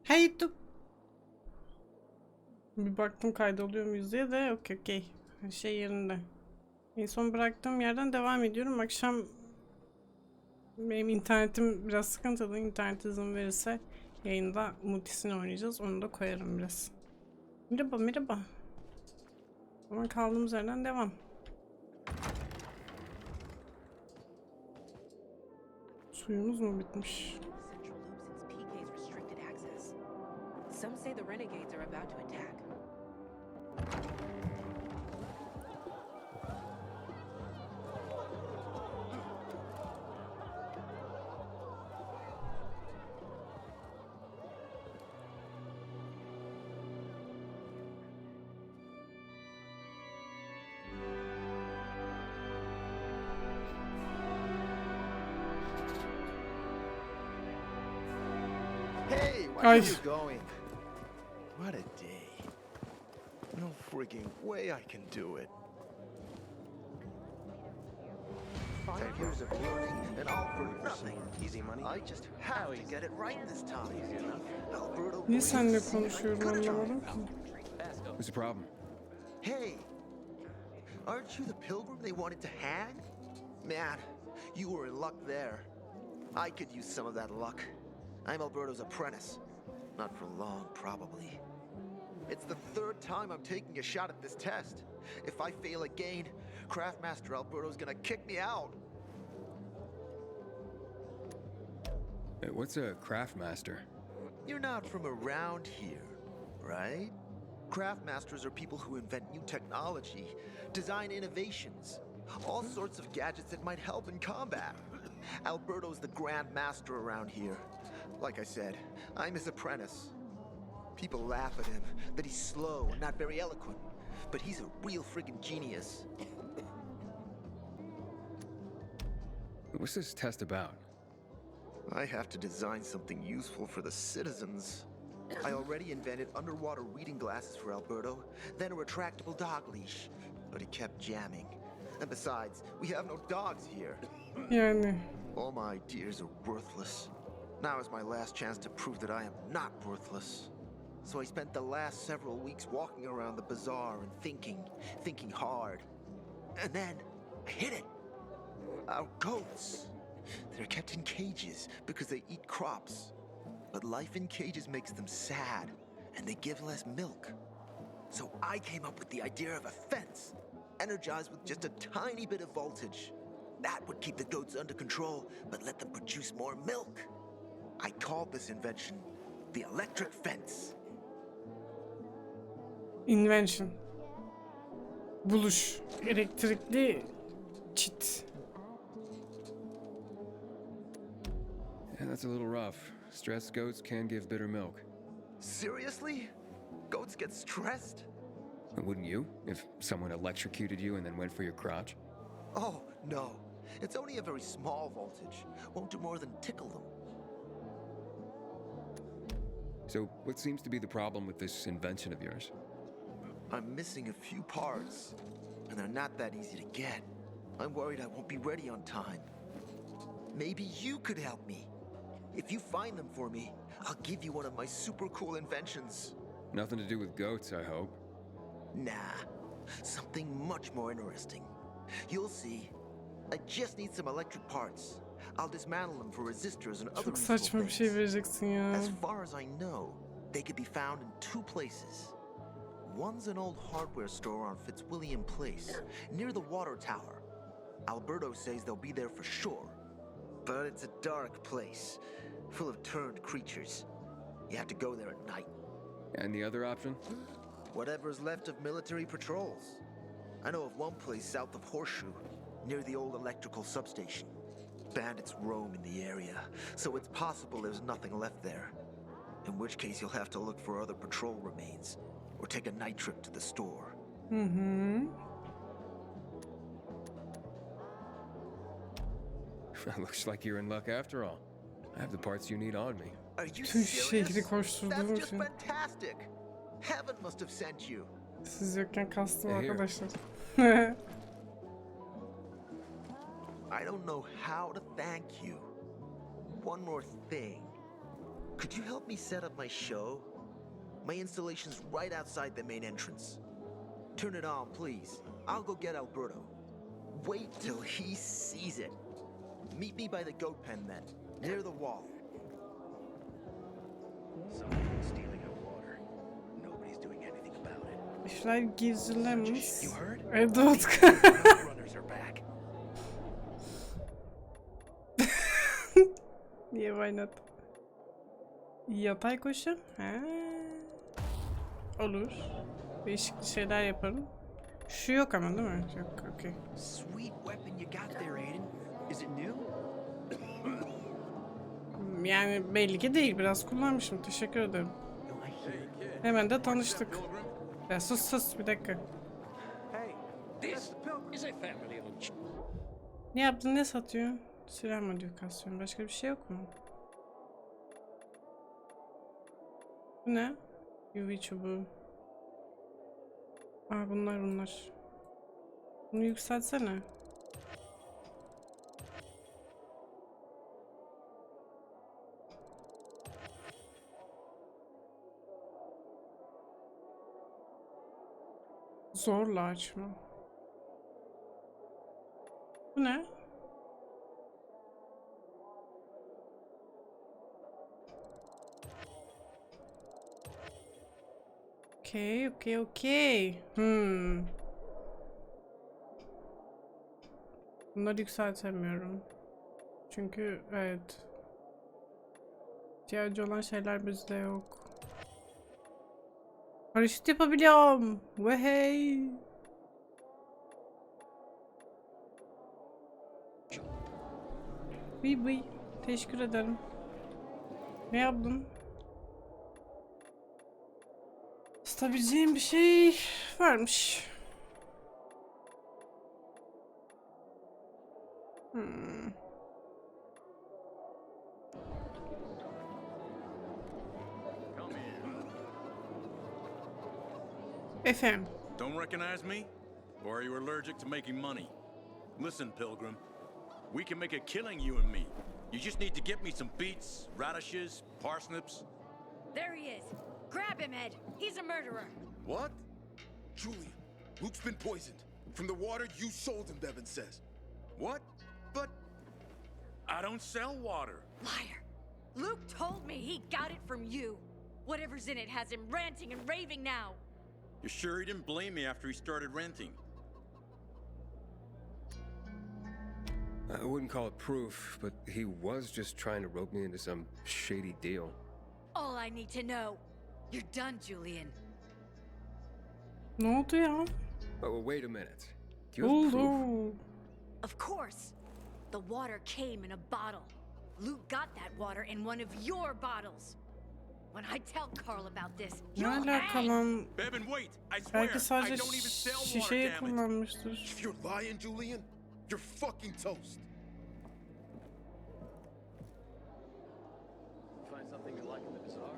Hey YouTube. Bir baktım kaydoluyor muyuz diye de okey. Her şey yerinde. En son bıraktığım yerden devam ediyorum. Akşam benim internetim biraz sıkıntılı. İnternet izin verirse yayında multisini oynayacağız. Onu da koyarım biraz. Merhaba. O zaman kaldığımız yerden devam. Suyumuz mu bitmiş? Some say the renegades are about to attack. Hey, where Ay. are you going? What a day. No freaking way I can do it. 10 years of learning and all for nothing. Easy money. I just have to get it right this time. Easy enough. Alberto, Niye seninle konuşuyorum anlamadım ki. What's the problem? Hey, aren't you the pilgrim they wanted to hang? Man, you were in luck there. I could use some of that luck. I'm Alberto's apprentice. Not for long, probably. It's the third time I'm taking a shot at this test. If I fail again, Craftmaster Alberto's gonna kick me out. Hey, what's a craftmaster? You're not from around here, right? Craftmasters are people who invent new technology, design innovations, all sorts of gadgets that might help in combat. Alberto's the Grand Master around here. Like I said, I'm his apprentice. People laugh at him, that he's slow and not very eloquent, but he's a real friggin' genius. What's this test about? I have to design something useful for the citizens. I already invented underwater reading glasses for Alberto, then a retractable dog leash, but he kept jamming. And besides, we have no dogs here. Yani. All my ideas are worthless. Now is my last chance to prove that I am not worthless. So I spent the last several weeks walking around the bazaar and thinking hard. And then I hit it. Our goats. They're kept in cages because they eat crops. But life in cages makes them sad, and they give less milk. So I came up with the idea of a fence, energized with just a tiny bit of voltage. That would keep the goats under control, but let them produce more milk. I called this invention the electric fence. Invention. Buluş. Elektrikli çit. Yeah, that's a little rough. Stressed goats can give bitter milk. Seriously? Goats get stressed? Wouldn't you, if someone electrocuted you and then went for your crotch? Oh, no. It's only a very small voltage. Won't do more than tickle them. So, what seems to be the problem with this invention of yours? I'm missing a few parts, and they're not that easy to get. I'm worried I won't be ready on time. Maybe you could help me. If you find them for me, I'll give you one of my super cool inventions. Nothing to do with goats, I hope. Nah, something much more interesting. You'll see. I just need some electric parts. I'll dismantle them for resistors and other Çok useful saçma bir şey things. vereceksin ya. As far as I know, they could be found in two places. One's an old hardware store on Fitzwilliam Place, near the water tower. Alberto says they'll be there for sure. But it's a dark place, full of turned creatures. You have to go there at night. And the other option? Whatever's left of military patrols. I know of one place south of Horseshoe, near the old electrical substation. Bandits roam in the area, so it's possible there's nothing left there. In which case you'll have to look for other patrol remains, or take a night trip to the store. Looks like you're in luck after all. I have the parts you need on me. Are you Tüm serious? şehri koşturduğum That's just için. fantastic! Heaven must have sent you. Siz yokken kastım Here. arkadaşlar. I don't know how to thank you. One more thing. Could you help me set up my show? My installation's right outside the main entrance. Turn it on, please. I'll go get Alberto. Wait till he sees it. Meet me by the goat pen then, near the wall. Someone's stealing our water. Nobody's doing anything about it. İşler gizlilemiş. You heard? Evet. Runners are back. Niye why not? Yatay koşu? Ha. Olur. Değişik şeyler yaparım. Şu yok ama değil mi? Yok, okey. Sweet weapon you got there, Aiden. Is it new? Yani belli ki değil. Biraz kullanmışım. Teşekkür ederim. Hemen de tanıştık. Ya sus bir dakika. This is a family owned. Ne yaptın? Ne satıyor? Silah modifikasyonu. Başka bir şey yok mu? Bu ne? UV çubuğu. Aa bunlar. Bunu yükseltsene. Zorla açma. Bu ne? Okey. Bunları yükseltemiyorum. Çünkü evet. İhtiyacı olan şeyler bizde yok. Paraşüt yapabiliyorum. Vehey. Bıy. Teşekkür ederim. Ne yaptın? Stabileceğim bir şey varmış. FM. Don't recognize me? Or are you allergic to making money? Listen, Pilgrim. We can make a killing, you and me. You just need to get me some beets, radishes, parsnips. There he is. Grab him, Ed. He's a murderer. What? Julian, Luke's been poisoned. From the water you sold him, Bevan says. What? But I don't sell water. Liar. Luke told me he got it from you. Whatever's in it has him ranting and raving now. You sure he didn't blame me after he started renting? I wouldn't call it proof, but he was just trying to rope me into some shady deal. All I need to know. You're done, Julian. Ne oldu ya? Oh, wait a minute. Do you have proof? Oldu. Of course. The water came in a bottle. Luke got that water in one of your bottles. When I tell Carl about this, Ne you'll alaka hang. lan? Bevan, wait! I swear, Belki I sadece don't even sell water, şişeyi damn it! kullanmıştır. If you're lying, Julian, you're fucking toast. Find something you like in the bazaar?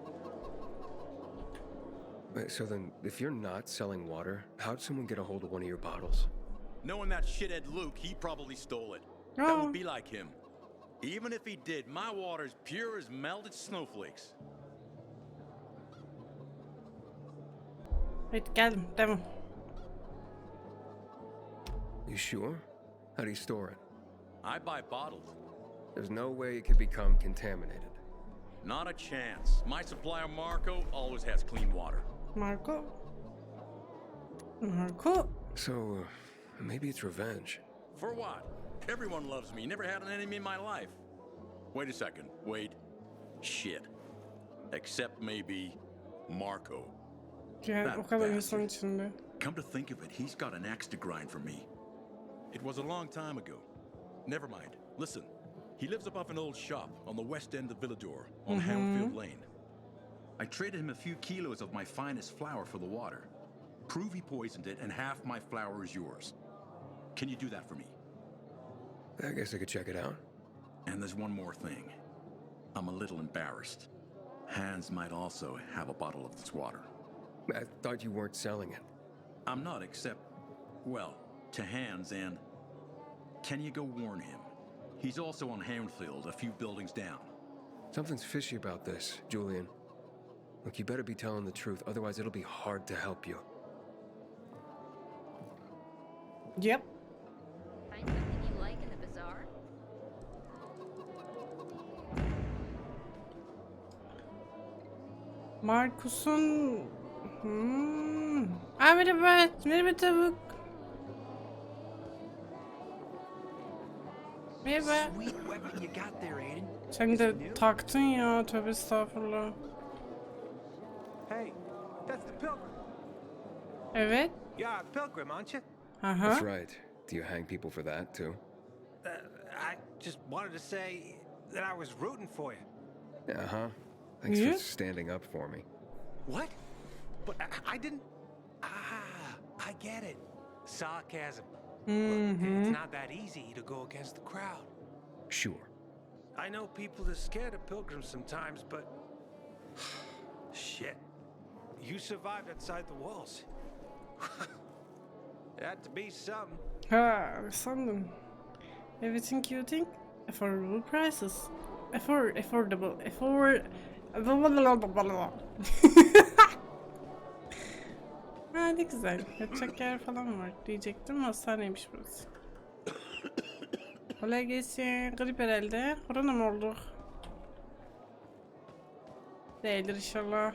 Wait, so then, if you're not selling water, how'd someone get a hold of one of your bottles? Knowing that shithead Luke, he probably stole it. That Oh. would be like him. Even if he did, my water's pure as melted snowflakes. Evet geldim. Devam. You sure? How do you store it? I buy bottled. There's no way it could become contaminated. Not a chance. My supplier Marco always has clean water. Marco. So, maybe it's revenge. For what? Everyone loves me. Never had an enemy in my life. Wait a second. Wait. Shit. Except maybe Marco. Yani o kadar insan içinde. Come to think of it, he's got an axe to grind for me. It was a long time ago. Never mind. Listen. He lives up off an old shop on the west end of Villador on Hamfield Lane. I traded him a few kilos of my finest flour for the water. Prove he poisoned it and half my flour is yours. Can you do that for me? I guess I could check it out. And there's one more thing. I'm a little embarrassed. Hans might also have a bottle of this water. I thought you weren't selling it. I'm not, except, well, to Hans and... Can you go warn him? He's also on Hamfield, a few buildings down. Something's fishy about this, Julian. Look, you better be telling the truth, otherwise it'll be hard to help you. Yep. Find something you like in the bazaar? Markus'un... Aa, merhaba. Merhaba tavuk. Merhaba. Sweet weapon you got there, Aiden. Sen de taktın ya. Tövbe estağfurullah. Hey, that's the pilgrim. Evet. You're a pilgrim, aren't you? Aha. That's right. Do you hang people for that, too? I just wanted to say that I was rooting for you. Uh-huh. Thanks Yeah? for standing up for me. What? But I didn't. I get it. Sarcasm. Look, it's not that easy to go against the crowd. Sure. I know people are scared of pilgrims sometimes, but shit, you survived outside the walls. It had to be something. Ha, sandım. Everything you think? Affordable prices. Affordable. Ha, ne güzel. Yatacak yer falan var diyecektim. Hastaneymiş burası. Kolay gelsin. Grip herhalde. Korona mı olduk? Değildir inşallah.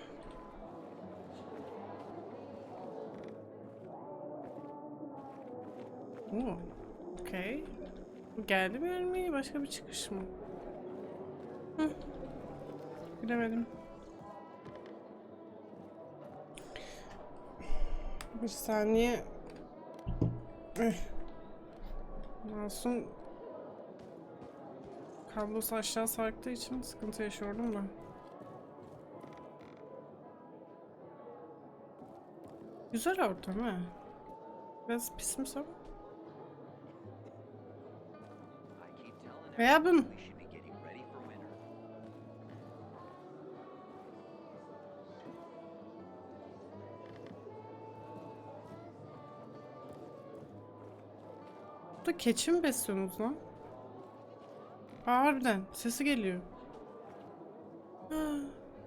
Oo, okey. Geldi mi yer mi? Başka bir çıkış mı? Hı. Bilemedim. Bir saniye. Masum kablosu aşağı sarktığı için sıkıntı yaşıyordum da. Güzel ortam ha. Biraz pismiş ama. Ne yapın? Burada keçi mi besliyorsunuz lan? Aa, harbiden sesi geliyor. Aa,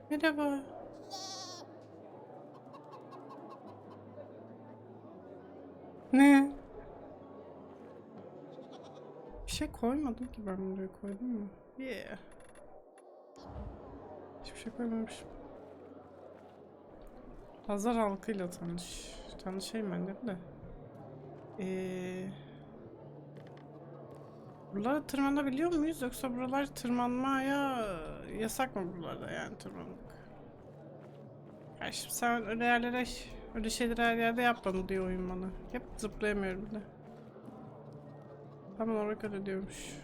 merhaba. Ne? Bir şey koymadım ki ben buraya, koydum mu? Yeah. Hiçbir şey koymamışım. Pazar halkıyla tanış. Tanışayım ben de. Buralara tırmanabiliyor muyuz, yoksa buralar tırmanmaya yasak mı buralarda, yani tırmanmak? Ya şimdi sen öyle yerlere, öyle şeyleri her yerde yapma diyor oyun bana. Hep zıplayamıyorum bile. Tam olarak öyle diyormuş.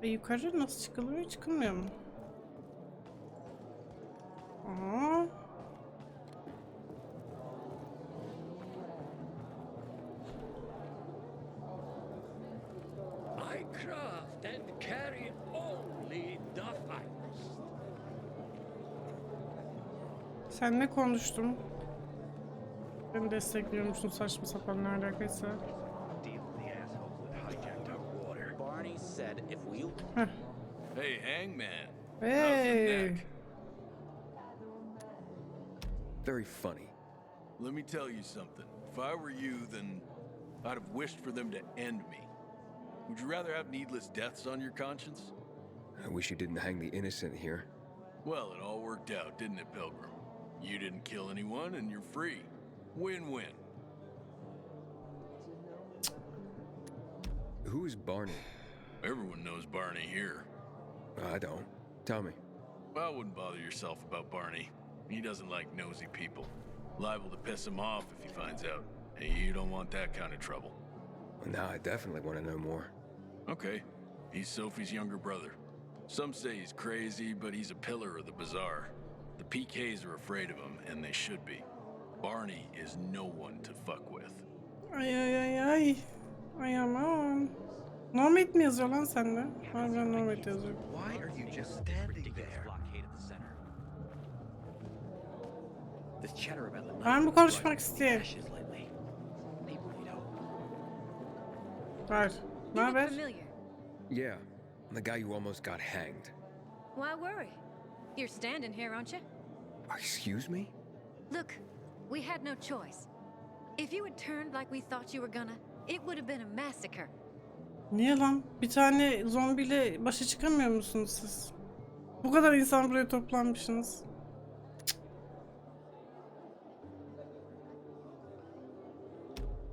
Yukarı nasıl çıkılıyor? Çıkılmıyor mu? Aa. I craft and carry only the finest. Sen ne konuştun? Beni destekliyormuşsun, saçma sapan, ne alakaysa. Deal with the assholes that hijacked our water. Barney said if we... Hey, Hangman. Hey. Very funny. Let me tell you something. If I were you, then I'd have wished for them to end me. Would you rather have needless deaths on your conscience? I wish you didn't hang the innocent here. Well, it all worked out, didn't it, Pilgrim? You didn't kill anyone, and you're free. Win-win. Who is Barney? Everyone knows Barney here. I don't. Tell me. Well, wouldn't bother yourself about Barney. He doesn't like nosy people. Liable to piss him off if he finds out. Hey, you don't want that kind of trouble. Well, now I definitely want to know more. Okay. He's Sophie's younger brother. Some say he's crazy, but he's a pillar of the bazaar. The PKs are afraid of him, and they should be. Barney is no one to fuck with. Ay ay ay ay. Ay aman. Nomad mi yazıyor lan sende? Harbiden Nomad yazıyor. Why are you just standing there? blockade at the center. This chatter about the Ben bu konuşmak istiyorum. ashes lately. People need hope. Var. Ne You look haber? familiar. Yeah. I'm the guy who almost got hanged. Why worry? You're standing here, aren't you? Excuse me? Look, we had no choice. If you had turned like we thought you were gonna, it would have been a massacre. Niye lan? Bir tane zombiyle başa çıkamıyor musunuz siz? Bu kadar insan buraya toplanmışsınız.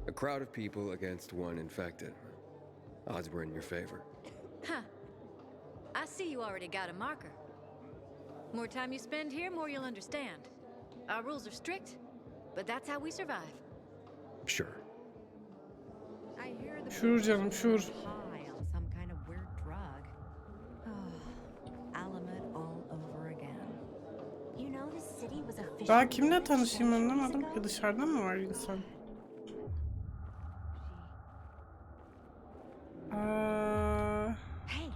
A crowd of people against one infected. Odds were in your favor. Huh. I see you already got a marker. More time you spend here, more you'll understand. Our rules are strict, but that's how we survive. Sure. I hear the Sure canım, sure. high on some kind of weird drug. Oh, alanım all over again. You know this city was officially Daha kimle rich tanışayım centuries anlamadım ago? ki, dışarıdan mı var insan? Hey,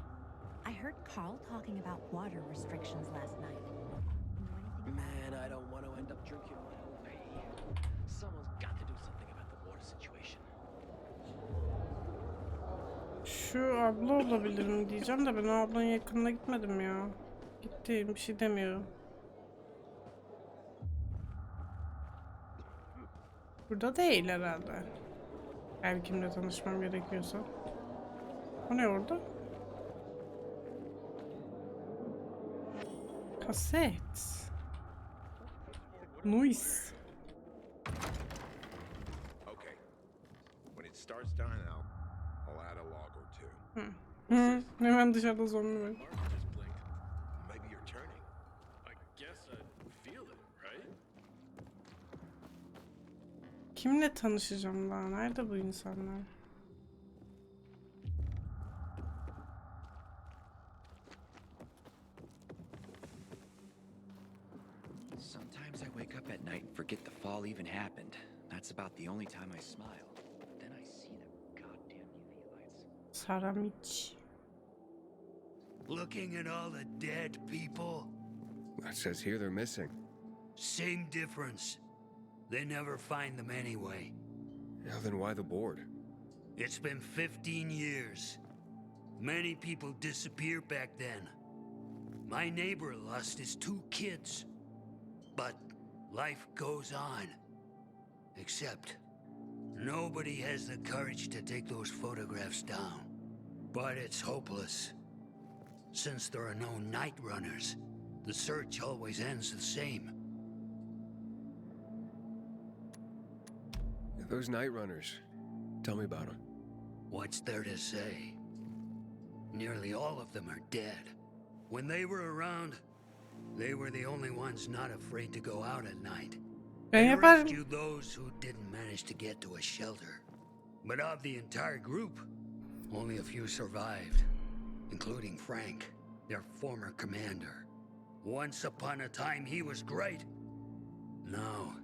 I heard Carl talking about water restrictions last night. You know anything about Man, I don't want to end up drinking my own pee. Someone's got to do something about the water situation. Şu abla olabilir mi diyeceğim de ben o ablanın yakınına gitmedim ya. Gittim, bir şey demiyorum. Burada değil herhalde. Her kimle tanışmam gerekiyorsa. O ne orada? Kaset. Noise. Okay. When it starts dying out, I'll add a log or two. Hı. Hemen dışarıda zombi var. Maybe you're turning. I guess I feel it, right? Kimle tanışacağım daha? Nerede bu insanlar? Sometimes I wake up at night and forget the fall even happened. That's about the only time I smile. Then I see the goddamn UV lights. Saramiç. Looking at all the dead people, It says here they're missing. same difference. They never find them anyway. Now then why the board? It's been 15 years. Many people disappeared back then. My neighbor lost his 2 kids. But life goes on. Except, nobody has the courage to take those photographs down. But it's hopeless. Since there are no night runners, the search always ends the same. Those night runners. Tell me about them. What's there to say? Nearly all of them are dead. When they were around, they were the only ones not afraid to go out at night. Ben They yaparım. rescued those who didn't manage to get to a shelter. But of the entire group, only a few survived, including Frank, their former commander. Once upon a time, he was great. Now,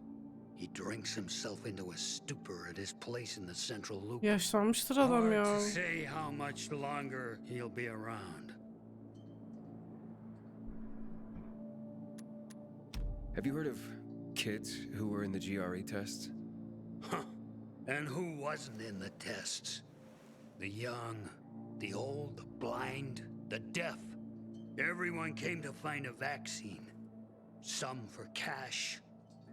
he drinks himself into a stupor at his place in the central loop. Yaşlanmıştır adam Hard ya. to say how much longer he'll be around. Have you heard of kids who were in the GRE tests? Huh. And who wasn't in the tests? The young, the old, the blind, the deaf. Everyone came to find a vaccine. Some for cash,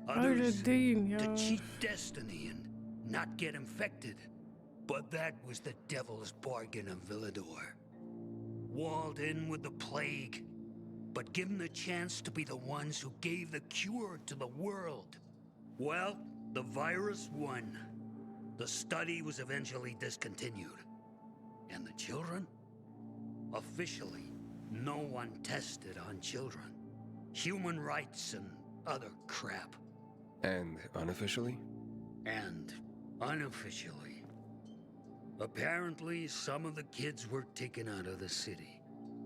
others Öyle değil ya. to cheat destiny and not get infected. But that was the devil's bargain of Villador. Walled in with the plague, but given the chance to be the ones who gave the cure to the world. Well, the virus won. The study was eventually discontinued. And the children? Officially, no one tested on children. Human rights and other crap. And unofficially? And unofficially. Apparently, some of the kids were taken out of the city.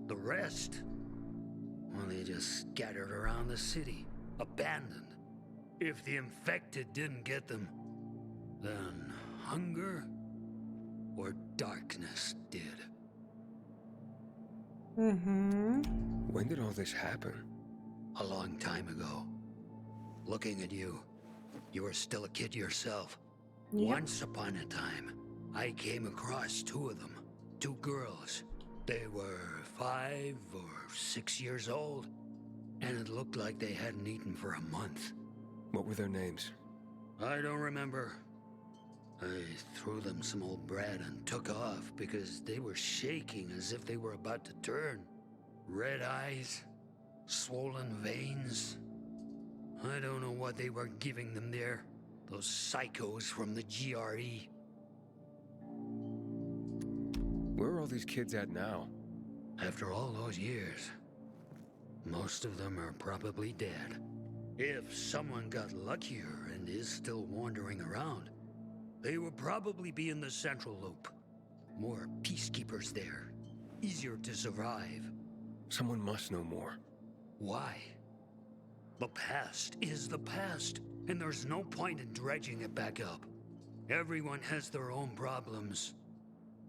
The rest, well, they just scattered around the city, abandoned. If the infected didn't get them, then hunger or darkness did. When did all this happen? A long time ago. Looking at you, you were still a kid yourself. Yep. Once upon a time, I came across 2 of them. 2 girls. They were 5 or 6 years old, and it looked like they hadn't eaten for a month. What were their names? I don't remember. I threw them some old bread and took off because they were shaking as if they were about to turn. Red eyes, swollen veins. I don't know what they were giving them there. Those psychos from the GRE. Where are all these kids at now? After all those years, most of them are probably dead. If someone got luckier and is still wandering around, they will probably be in the central loop. More peacekeepers there. Easier to survive. Someone must know more. Why? The past is the past, and there's no point in dredging it back up. Everyone has their own problems.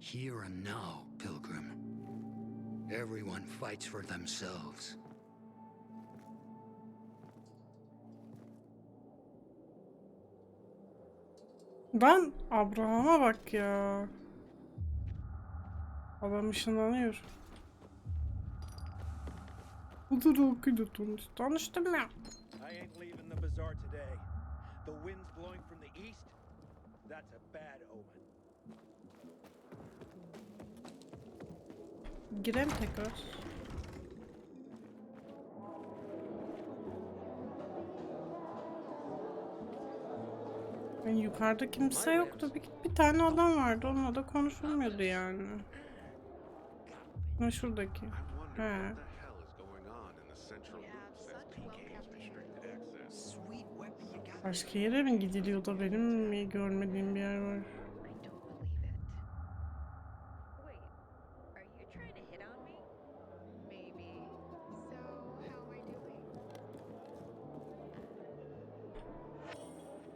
Here and now, Pilgrim. Everyone fights for themselves. Ben Abraham'a bak ya. Adam ışınlanıyor. Bu da okuydu tanıştım ya. I ain't leaving the bazaar today. The wind's blowing from the east. That's a bad omen. Girelim tekrar. Yani yukarıda kimse yoktu. Bir tane adam vardı. Onunla da konuşulmuyordu yani. Ha şuradaki. He. Başka yere mi gidiliyor da benim mi görmediğim bir yer var?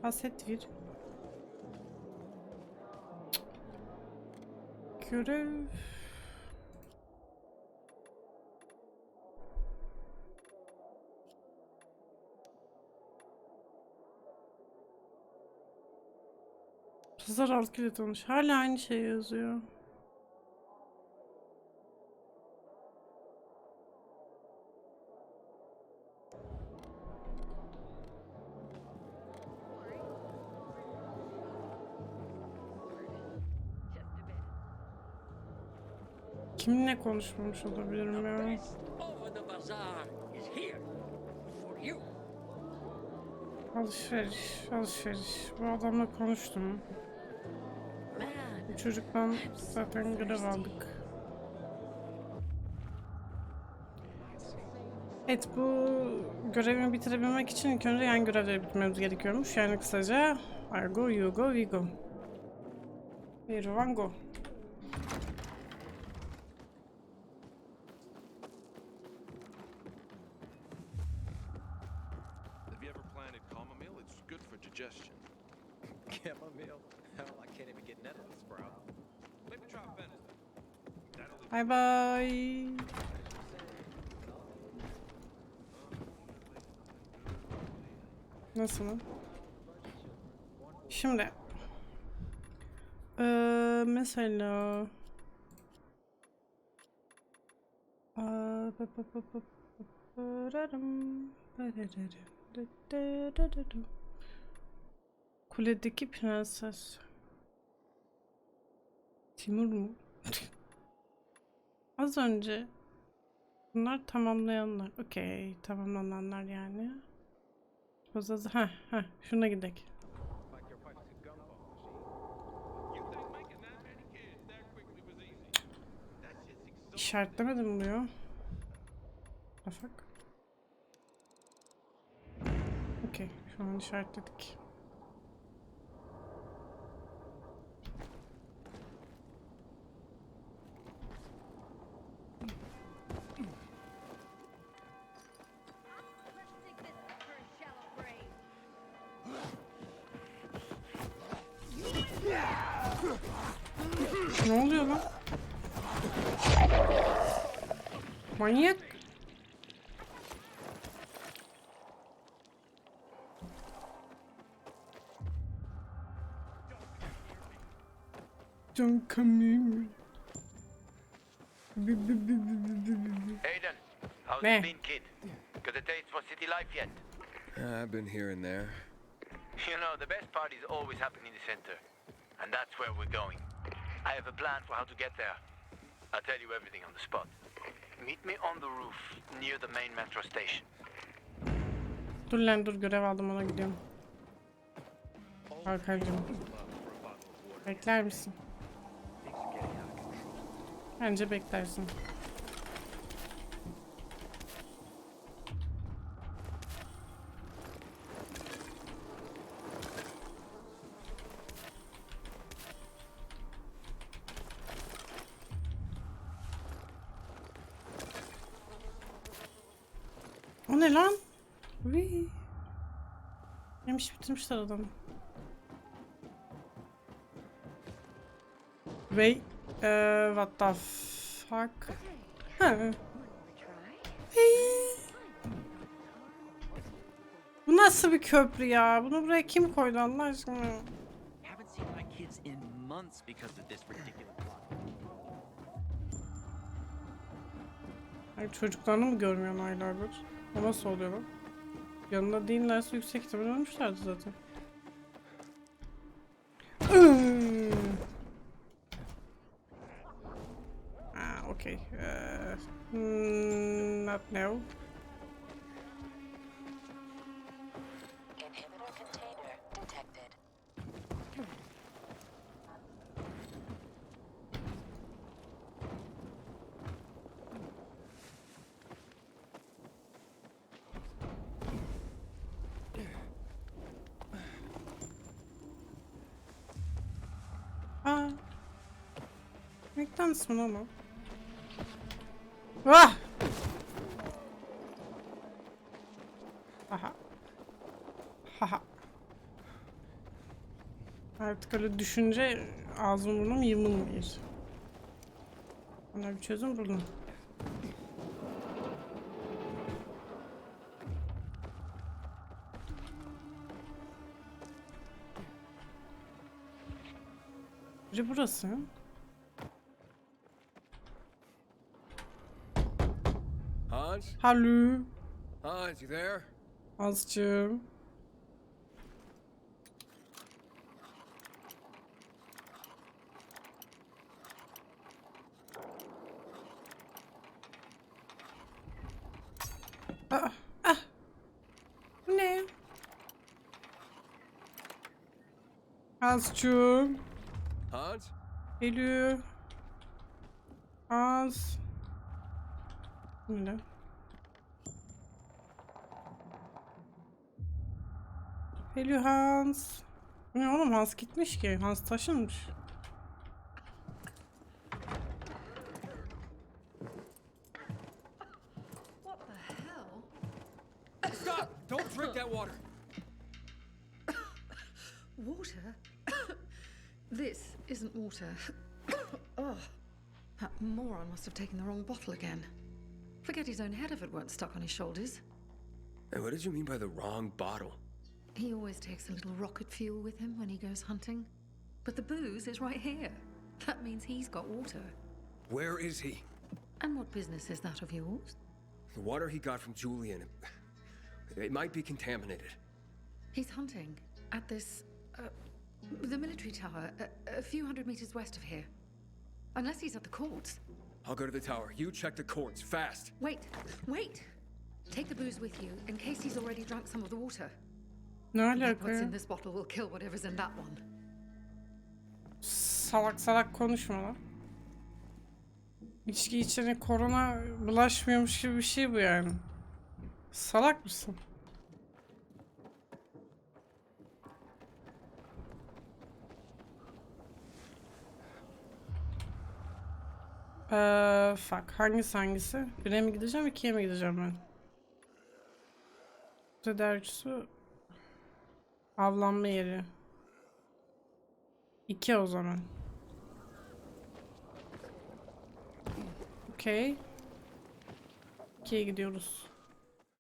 Haset bir. Görev. Pazar altıyla tanış. Hala aynı şey yazıyor. Kiminle konuşmamış olabilirim ya? Alışveriş. Bu adamla konuştum. Bu çocuktan zaten görev aldık. Evet, bu görevimi bitirebilmek için ilk önce yan görevleri bitirmemiz gerekiyormuş. Yani kısaca Argo, Yugo, Vigo. One go. Chamomile? Hell, I can't even get nettle to sprout. Maybe try venison. Bye bye. Nasıl? Şimdi. Mesela. Kuledeki prenses. Timur mu? Az önce bunlar tamamlayanlar. Okey, tamamlananlar yani. Şuna gidelim. İşaretlemedim bu ya. Afak. Okey, şu an işaretledik. Ne oluyor lan? Manyak. Don't come near me. Aiden, how's Ne? it been, kid? Got a taste for city life yet? I've been here and there. You know, the best parties always happen in the center. And that's where we're going. I have a plan for how to get there. I'll tell you everything on the spot. Meet me on the roof, near the main metro station. Dur lan dur, görev aldım, ona gidiyorum. Hakan'cığım. Bekler misin? Bence beklersin. O ne lan? Vii. Yemiş bitirmişler adamı. Wait, what the fuck? Ha. Bu nasıl bir köprü ya? Bunu buraya kim koydu Allah aşkına? Haven't seen my kids in months because of this ridiculous plot. Ay, çocuklarını mı görmüyorsun aylardır? O nasıl oluyor lan? Yanında değillerse yüksek ihtimal ölmüşlerdi zaten. Okay. Not now. Inhibitor container detected. McDonald's mı lan o? Vah! Aha. Haha. Artık öyle düşünce ağzım burnum yımılmıyor. Ona bir çözüm buldum. Biri burası. Hans? Hello. Hans, you there? Hans'cığım. Bu ne? Hans'cığım. Hans? Hello. Hans. Bu ne? Hello Hans. Bu ne oğlum, Hans gitmiş ki. Hans taşınmış. What the hell? Stop! Don't drink that water! Water? This isn't water. Oh, that moron must have taken the wrong bottle again. Forget his own head if it weren't stuck on his shoulders. Hey, what did you mean by the wrong bottle? He always takes a little rocket fuel with him when he goes hunting. But the booze is right here. That means he's got water. Where is he? And what business is that of yours? The water he got from Julian. It might be contaminated. He's hunting at this, the military tower, a few hundred meters west of here. Unless he's at the courts. I'll go to the tower. You check the courts, fast. Wait, wait! Take the booze with you in case he's already drunk some of the water. Ne alaka What's ya? in this bottle will kill whatever's in that one. Salak salak konuşma lan. İçki içene korona bulaşmıyormuş gibi bir şey bu yani. Salak mısın? Fuck. Hangisi? 1'e mi gideceğim, 2'ye mi gideceğim ben? Tedarikçisi avlanma yeri. 2 o zaman. Okey. 2'ye gidiyoruz.